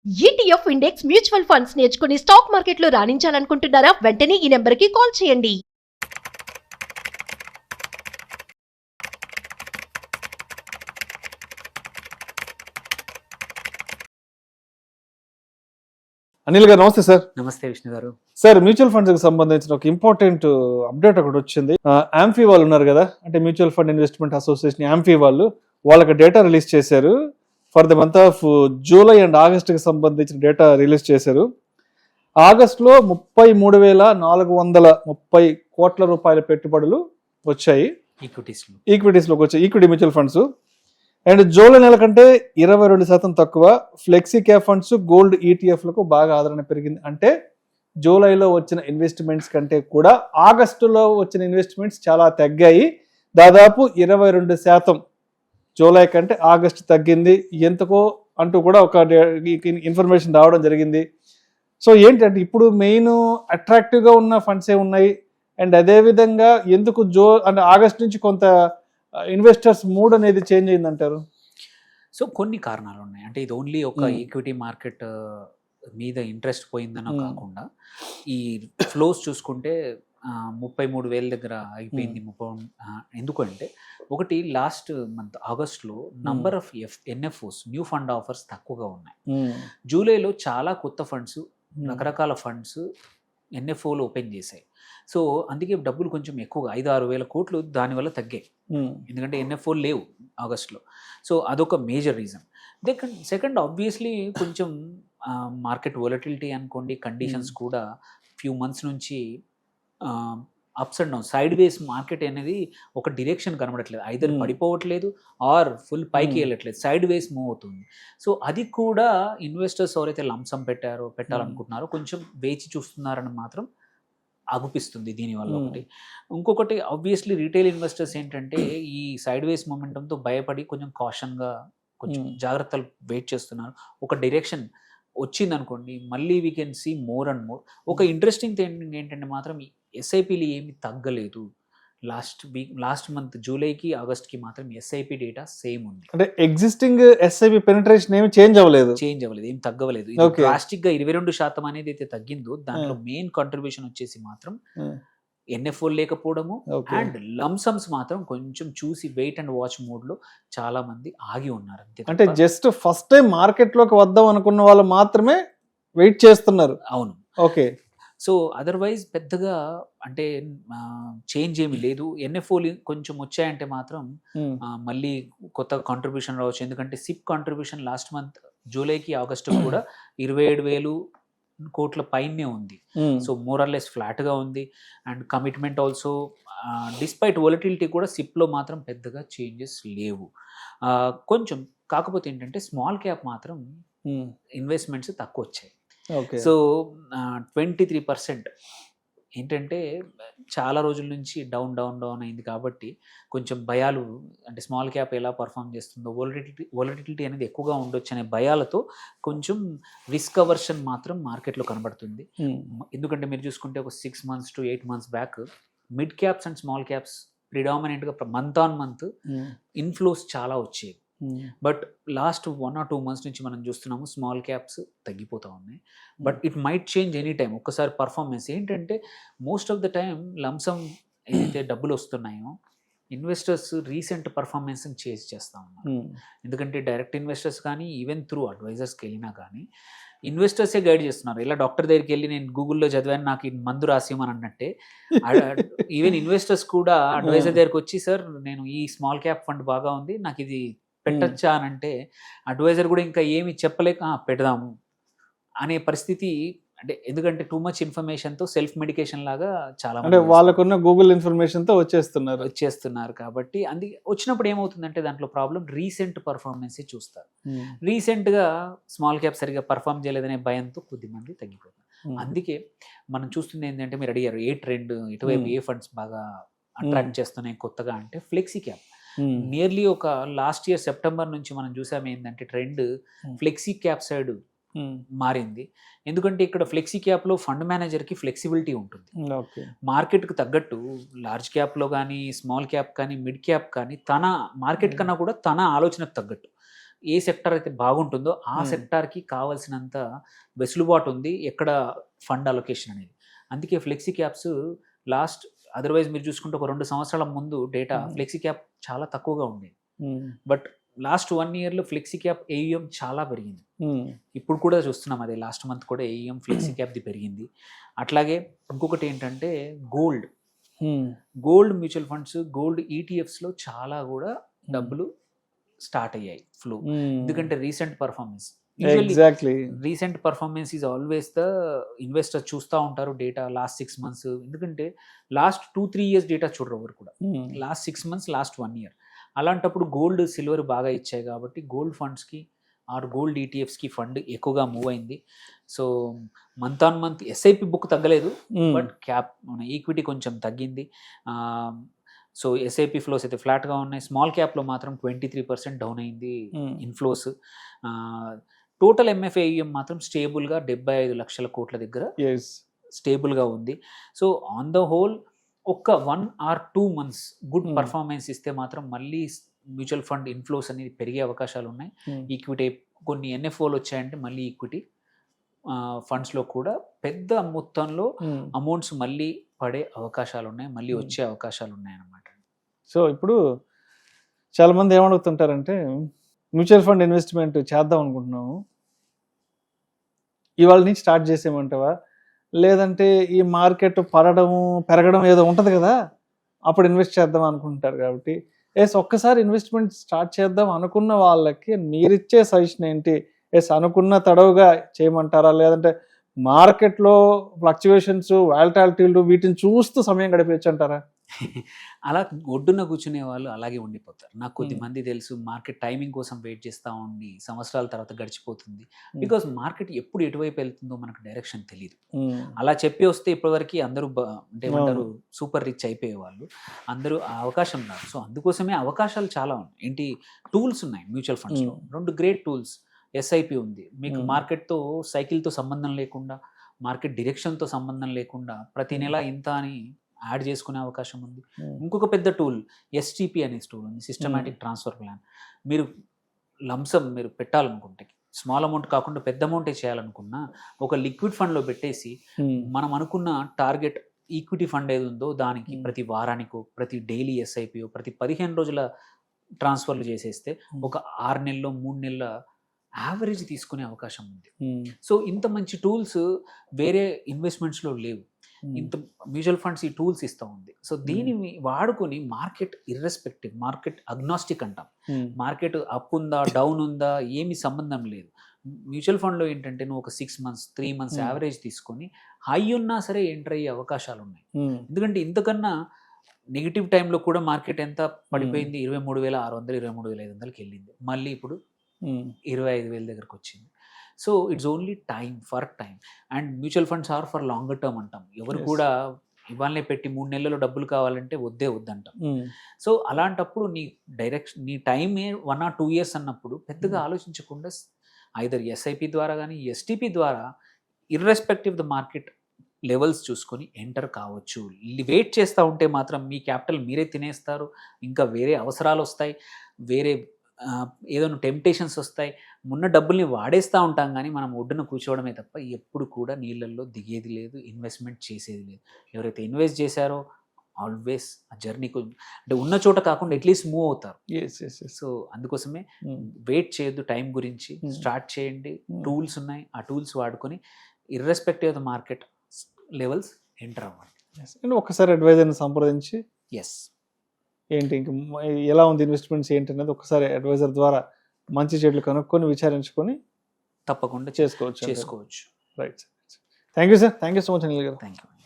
ETF index mutual funds నేర్చుకుని stock మార్కెట్లో రాణించాలనుకుంటున్నారా? వెంటనే ఈ నెంబర్కి కాల్ చేయండి. అనిల్ గారు నమస్తే సార్. నమస్తే విష్ణు గారు. సార్, మ్యూచువల్ ఫండ్స్ కి సంబంధించిన ఒక ఇంపార్టెంట్ అప్డేట్ ఒకటి వచ్చింది. యాంఫీ వాళ్ళు ఉన్నారు కదా, అంటే mutual fund investment association amphi వాళ్ళకి డేటా రిలీజ్ చేశారు. For the month of July and August కి సంబంధించిన డేటా రిలీజ్ చేశారు. ఆగస్టులో 33,430 కోట్ల రూపాయల పెట్టుబడులు వచ్చాయి ఈక్విటీస్లోకి వచ్చాయి, equity mutual funds. And July నెల కంటే 22% తక్కువ ఫ్లెక్సీ క్యాప్ ఫండ్స్, గోల్డ్ ఈటీఎఫ్లకు బాగా ఆదరణ పెరిగింది. అంటే జూలైలో వచ్చిన ఇన్వెస్ట్మెంట్స్ కంటే కూడా ఆగస్టులో వచ్చిన ఇన్వెస్ట్మెంట్స్ చాలా తగ్గాయి. దాదాపు 22% జూలై కంటే ఆగస్టు తగ్గింది. ఎంతకో అంటూ కూడా ఒక ఇన్ఫర్మేషన్ రావడం జరిగింది. సో ఏంటంటే ఇప్పుడు మెయిన్ అట్రాక్టివ్గా ఉన్న ఫండ్సే ఉన్నాయి. అండ్ అదేవిధంగా ఎందుకు అంటే ఆగస్ట్ నుంచి కొంత ఇన్వెస్టర్స్ మూడ్ అనేది చేంజ్ అయిందంటారు? సో కొన్ని కారణాలు ఉన్నాయి. అంటే ఇది ఓన్లీ ఒక ఈక్విటీ మార్కెట్ మీద ఇంట్రెస్ట్ పోయిందనో కాకుండా ఈ ఫ్లోస్ చూసుకుంటే 33,000 దగ్గర అయిపోయింది. ఎందుకంటే ఒకటి లాస్ట్ మంత్ ఆగస్ట్లో number of NFOs new fund offers తక్కువగా ఉన్నాయి. జూలైలో చాలా కొత్త ఫండ్స్, రకరకాల ఫండ్స్ ఎన్ఎఫ్ఓలు ఓపెన్ చేశాయి. సో అందుకే డబ్బులు కొంచెం ఎక్కువగా 5-6 వేల కోట్లు దానివల్ల తగ్గాయి. ఎందుకంటే ఎన్ఎఫ్ఓలు లేవు ఆగస్ట్లో. సో అదొక మేజర్ రీజన్. సెకండ్ ఆబ్వియస్లీ కొంచెం మార్కెట్ వొలటిలిటీ అనుకోండి, కండిషన్స్ కూడా ఫ్యూ మంత్స్ నుంచి ups and down, side ways market అనేది ఒక డిరెక్షన్ కనబడట్లేదు. ఐదర్ పడిపోవట్లేదు ఆర్ ఫుల్ పైకి వెళ్ళట్లేదు, సైడ్ వేస్ మూవ్ అవుతుంది. సో అది కూడా ఇన్వెస్టర్స్ ఎవరైతే లంసమ్ పెట్టాలనుకుంటున్నారో కొంచెం వేచి చూస్తున్నారని మాత్రం అగుపిస్తుంది దీనివల్ల. ఒకటి ఇంకొకటి ఆబ్వియస్లీ రీటైల్ ఇన్వెస్టర్స్ ఏంటంటే ఈ సైడ్ వేస్ మొమెంటంతో భయపడి కొంచెం కాషన్గా కొంచెం జాగ్రత్తలు వెయిట్ చేస్తున్నారు. ఒక డైరెక్షన్ వచ్చింది అనుకోండి, మళ్ళీ we can see more and more. ఒక ఇంట్రెస్టింగ్ థింగ్ ఏంటంటే మాత్రం ఎస్ఐపిలు ఏమి తగ్గలేదు. లాస్ట్ మంత్ జూలైకి ఆగస్ట్కి మాత్రం ఎస్ఐపి డేటా సేమ్ ఉంది. అంటే ఎగ్జిస్టింగ్ ఎస్ఐపి పెనిట్రేషన్ ఏమి చేంజ్ అవ్వలేదు, ఏం తగ్గలేదు. డ్రాస్టిక్ గా 22% అనేది అయితే తగ్గిందో దాంట్లో మెయిన్ కాంట్రిబ్యూషన్ వచ్చేసి మాత్రం ఎన్ఎఫ్ఓ లేకపోవడము అండ్ లంసమ్స్ మాత్రం కొంచెం చూసి వెయిట్ అండ్ వాచ్ మోడ్ లో చాలా మంది ఆగి ఉన్నారు. అంటే జస్ట్ ఫస్ట్ టైం మార్కెట్ లోకి వద్దాం అనుకున్న వాళ్ళు మాత్రమే వెయిట్ చేస్తున్నారు. అవును, ఓకే. సో అదర్వైజ్ పెద్దగా అంటే చేంజ్ ఏమి లేదు. ఎన్ఎఫ్ఓలు కొంచెం వచ్చాయంటే మాత్రం మళ్ళీ కొత్త కాంట్రిబ్యూషన్ రావచ్చు. ఎందుకంటే సిప్ కాంట్రిబ్యూషన్ లాస్ట్ మంత్ జూలైకి ఆగస్టు కూడా 27,000 కోట్ల పైనే ఉంది. సో మోర్ ఆర్ లెస్ ఫ్లాట్గా ఉంది. And commitment also despite volatility కూడా సిప్లో మాత్రం పెద్దగా చేంజెస్ లేవు. కొంచెం కాకపోతే ఏంటంటే స్మాల్ క్యాప్ మాత్రం ఇన్వెస్ట్మెంట్స్ తక్కువ వచ్చాయి. సో 23% ఏంటంటే చాలా రోజుల నుంచి డౌన్ అయింది కాబట్టి కొంచెం భయాలు, అంటే స్మాల్ క్యాప్ ఎలా పర్ఫామ్ చేస్తుందో, వొలటిలిటీ అనేది ఎక్కువగా ఉండొచ్చు అనే భయాలతో కొంచెం రిస్క్ అవర్షన్ మాత్రం మార్కెట్లో కనబడుతుంది. ఎందుకంటే మీరు చూసుకుంటే ఒక 6 months to 8 months back mid caps and small caps ప్రిడామినెంట్గా మంత్ ఆన్ మంత్ ఇన్ఫ్లోస్ చాలా వచ్చేవి. బట్ లాస్ట్ 1 or 2 months నుంచి మనం చూస్తున్నాము స్మాల్ క్యాప్స్ తగ్గిపోతూ ఉన్నాయి. But it might change any time. ఒక్కసారి పర్ఫార్మెన్స్ ఏంటంటే most of the time lump sum ఏదైతే డబ్బులు వస్తున్నాయో ఇన్వెస్టర్స్ రీసెంట్ పర్ఫార్మెన్స్ చేంజ్ చేస్తూ ఉన్నారు. ఎందుకంటే డైరెక్ట్ ఇన్వెస్టర్స్ కానీ ఈవెన్ త్రూ అడ్వైజర్స్కి వెళ్ళినా కానీ ఇన్వెస్టర్సే గైడ్ చేస్తున్నారు. ఇలా డాక్టర్ దగ్గరికి వెళ్ళి నేను గూగుల్లో చదివాను నాకు ఈ మందు రాసిమని అన్నట్టే ఈవెన్ ఇన్వెస్టర్స్ కూడా అడ్వైజర్ దగ్గరికి వచ్చి సార్ నేను ఈ స్మాల్ క్యాప్ ఫండ్ బాగా ఉంది నాకు ఇది పెట్టచ్చా అని అంటే అడ్వైజర్ కూడా ఇంకా ఏమి చెప్పలేక పెడదాము అనే పరిస్థితి. అంటే ఎందుకంటే టూ మచ్ ఇన్ఫర్మేషన్తో సెల్ఫ్ మెడికేషన్ లాగా చాలా అంటే వాళ్ళకున్న గూగుల్ ఇన్ఫర్మేషన్తో వచ్చేస్తున్నారు కాబట్టి అందుకే వచ్చినప్పుడు ఏమవుతుందంటే దాంట్లో ప్రాబ్లం రీసెంట్ పర్ఫార్మెన్స్ చూస్తారు. రీసెంట్గా స్మాల్ క్యాప్ సరిగా పర్ఫామ్ చేయలేదనే భయంతో కొద్దిమంది తగ్గిపోతారు. అందుకే మనం చూస్తుంది ఏంటంటే మీరు అడిగారు ఏ ట్రెండ్ ఇటువైపు ఏ ఫండ్స్ బాగా అట్రాక్ట్ చేస్తున్నాయి కొత్తగా అంటే ఫ్లెక్సీ క్యాప్. నియర్లీ ఒక లాస్ట్ ఇయర్ సెప్టెంబర్ నుంచి మనం చూసాము ఏంటంటే ట్రెండ్ ఫ్లెక్సీ క్యాప్ సైడ్ మారింది. ఎందుకంటే ఇక్కడ ఫ్లెక్సీ క్యాప్లో ఫండ్ మేనేజర్కి ఫ్లెక్సిబిలిటీ ఉంటుంది. మార్కెట్కి తగ్గట్టు లార్జ్ క్యాప్లో కానీ స్మాల్ క్యాప్ కానీ మిడ్ క్యాప్ కానీ తన మార్కెట్ కన్నా కూడా తన ఆలోచనకు తగ్గట్టు ఏ సెక్టర్ అయితే బాగుంటుందో ఆ సెక్టార్కి కావాల్సినంత వెసులుబాటు ఉంది ఎక్కడ ఫండ్ అలొకేషన్ అనేది. అందుకే ఫ్లెక్సీ క్యాప్స్ లాస్ట్ అదర్వైజ్ మీరు చూసుకుంటే ఒక 2 సంవత్సరాల ముందు డేటా ఫ్లెక్సీ క్యాప్ చాలా తక్కువగా ఉండేది. బట్ లాస్ట్ 1 ఇయర్లో ఫ్లెక్సీ క్యాప్ ఏయుఎం చాలా పెరిగింది. ఇప్పుడు కూడా చూస్తున్నాం అదే, లాస్ట్ మంత్ కూడా ఏయుఎం ఫ్లెక్సీ క్యాప్ది పెరిగింది. అట్లాగే ఇంకొకటి ఏంటంటే గోల్డ్ మ్యూచువల్ ఫండ్స్, గోల్డ్ ఈటీఎఫ్స్లో చాలా కూడా డబ్బులు స్టార్ట్ అయ్యాయి ఫ్లో. ఎందుకంటే recent performance, recent performance is always the investor చూస్తూ ఉంటారు డేటా లాస్ట్ 6 months. ఎందుకంటే లాస్ట్ 2-3 years డేటా చూడరు ఎవరు కూడా, లాస్ట్ 6 months, లాస్ట్ 1 year. అలాంటప్పుడు గోల్డ్, సిల్వర్ బాగా ఇచ్చాయి కాబట్టి గోల్డ్ ఫండ్స్కి ఆర్ గోల్డ్ ఈటీఎఫ్స్కి ఫండ్ ఎక్కువగా మూవ్ అయింది. So month on month SIP book తగ్గలేదు, బట్ క్యాప్ మన ఈక్విటీ కొంచెం తగ్గింది. సో ఎస్ఐపి ఫ్లోస్ అయితే ఫ్లాట్గా ఉన్నాయి. స్మాల్ క్యాప్లో మాత్రం 23% డౌన్ అయింది ఇన్ఫ్లోస్. టోటల్ ఎంఎఫ్ఏఎం మాత్రం స్టేబుల్గా 75 లక్షల కోట్ల దగ్గర స్టేబుల్గా ఉంది. సో ఆన్ ద హోల్ ఒక్క 1 or 2 months గుడ్ పర్ఫార్మెన్స్ ఇస్తే మాత్రం మళ్ళీ మ్యూచువల్ ఫండ్ ఇన్ఫ్లోస్ అనేది పెరిగే అవకాశాలు ఉన్నాయి. ఈక్విటీ కొన్ని ఎన్ఎఫ్ఓలు వచ్చాయంటే మళ్ళీ ఈక్విటీ ఫండ్స్లో కూడా పెద్ద మొత్తంలో అమౌంట్స్ మళ్ళీ పడే అవకాశాలు ఉన్నాయి, మళ్ళీ వచ్చే అవకాశాలు ఉన్నాయి అన్నమాట. సో ఇప్పుడు చాలామంది ఏమడుగుతుంటారంటే మ్యూచువల్ ఫండ్ ఇన్వెస్ట్మెంట్ చేద్దాం అనుకుంటున్నాము, ఇవాళ నుంచి స్టార్ట్ చేసేయమంటావా, లేదంటే ఈ మార్కెట్ పెరగడం ఏదో ఉంటుంది కదా అప్పుడు ఇన్వెస్ట్ చేద్దాం అనుకుంటారు. కాబట్టి ఒక్కసారి ఇన్వెస్ట్మెంట్ స్టార్ట్ చేద్దాం అనుకున్న వాళ్ళకి మీరిచ్చే సజెషన్ ఏంటి? అనుకున్న తడవుగా చేయమంటారా, లేదంటే మార్కెట్లో ఫ్లక్చువేషన్స్, వాలటాలిటీలు వీటిని చూస్తూ సమయం గడిపేయచ్చు అంటారా? అలా ఒడ్డున కూర్చునే వాళ్ళు అలాగే ఉండిపోతారు. నాకు కొద్దిమంది తెలుసు, మార్కెట్ టైమింగ్ కోసం వెయిట్ చేస్తూ ఉండి సంవత్సరాల తర్వాత గడిచిపోతుంది. బికాస్ మార్కెట్ ఎప్పుడు ఎటువైపు వెళ్తుందో మనకు డైరెక్షన్ తెలియదు. అలా చెప్పి వస్తే ఇప్పటివరకు అందరూ అంటే ఏమంటారు సూపర్ రిచ్ అయిపోయేవాళ్ళు, అందరూ ఆ అవకాశం రాదు. సో అందుకోసమే అవకాశాలు చాలా ఉన్నాయి. ఏంటి టూల్స్ ఉన్నాయి మ్యూచువల్ ఫండ్స్లో, 2 గ్రేట్ టూల్స్. ఎస్ఐపి ఉంది, మీకు మార్కెట్తో సైకిల్తో సంబంధం లేకుండా, మార్కెట్ డిరెక్షన్తో సంబంధం లేకుండా ప్రతి నెల ఇంత అని యాడ్ చేసుకునే అవకాశం ఉంది. ఇంకొక పెద్ద టూల్ ఎస్టీపీ అనే టూల్ ఉంది, సిస్టమాటిక్ ట్రాన్స్ఫర్ ప్లాన్. మీరు లంసమ్ మీరు పెట్టాలనుకుంటే, స్మాల్ అమౌంట్ కాకుండా పెద్ద అమౌంటే చేయాలనుకున్నా ఒక లిక్విడ్ ఫండ్లో పెట్టేసి మనం అనుకున్న టార్గెట్ ఈక్విటీ ఫండ్ ఏది ఉందో దానికి ప్రతి వారానికో, ప్రతి డైలీ ఎస్ఐపియో, ప్రతి 15 రోజుల ట్రాన్స్ఫర్లు చేసేస్తే ఒక 6 నెలల్లో 3 నెలల యావరేజ్ తీసుకునే అవకాశం ఉంది. సో ఇంత మంచి టూల్స్ వేరే ఇన్వెస్ట్మెంట్స్లో లేవు. ఇంత మ్యూచువల్ ఫండ్స్ ఈ టూల్స్ ఇస్తూ ఉంది. సో దీనిని వాడుకొని మార్కెట్ ఇర్రెస్పెక్టివ్, మార్కెట్ అగ్నాస్టిక్ అంటాం, మార్కెట్ అప్ ఉందా డౌన్ ఉందా ఏమి సంబంధం లేదు. మ్యూచువల్ ఫండ్లో ఏంటంటే నువ్వు ఒక 6 months 3 months యావరేజ్ తీసుకొని హై ఉన్నా సరే ఎంటర్ అయ్యే అవకాశాలు ఉన్నాయి. ఎందుకంటే ఇంతకన్నా నెగిటివ్ టైంలో కూడా మార్కెట్ ఎంత పడిపోయింది, 23,600 23,500కి వెళ్ళింది, మళ్ళీ ఇప్పుడు 25,000 దగ్గరకు వచ్చింది. So it's only time for time. And mutual funds are for longer term అంటాం. ఎవరు కూడా ఇవాళనే పెట్టి 3 నెలల్లో డబ్బులు కావాలంటే వద్దంటాం. సో అలాంటప్పుడు నీ డైరెక్షన్, నీ టైమే 1 or 2 years అన్నప్పుడు పెద్దగా ఆలోచించకుండా ఐదర్ ఎస్ఐపి ద్వారా కానీ ఎస్టీపీ ద్వారా ఇర్రెస్పెక్టివ్ ద మార్కెట్ లెవెల్స్ చూసుకొని ఎంటర్ కావచ్చు. వెయిట్ చేస్తూ ఉంటే మాత్రం మీ క్యాపిటల్ మీరే తినేస్తారు, ఇంకా వేరే అవసరాలు వస్తాయి, వేరే ఏదైనా టెంప్టేషన్స్ వస్తాయి, ఉన్న డబ్బుల్ని వాడేస్తూ ఉంటాం. కానీ మనం ఒడ్డున కూర్చోవడమే తప్ప ఎప్పుడు కూడా నీళ్ళల్లో దిగేది లేదు, ఇన్వెస్ట్మెంట్ చేసేది లేదు. ఎవరైతే ఇన్వెస్ట్ చేశారో ఆల్వేస్ ఆ జర్నీకి అంటే ఉన్న చోట కాకుండా అట్లీస్ట్ మూవ్ అవుతారు. సో అందుకోసమే వెయిట్ చేయొద్దు, టైం గురించి స్టార్ట్ చేయండి. టూల్స్ ఉన్నాయి, ఆ టూల్స్ వాడుకొని irrespective of the market levels enter అవ్వండి. ఒకసారి అడ్వైజర్ని సంప్రదించి ఎస్ ఏంటి ఇంక ఎలా ఉంది ఇన్వెస్ట్మెంట్స్ ఏంటి అనేది ఒకసారి అడ్వైజర్ ద్వారా మంచి చెట్లు కనుక్కొని విచారించుకొని తప్పకుండా చేసుకోవచ్చు. చేసుకోవచ్చు. Right. Thank you sir, thank you so much Anil గారు. Thank you.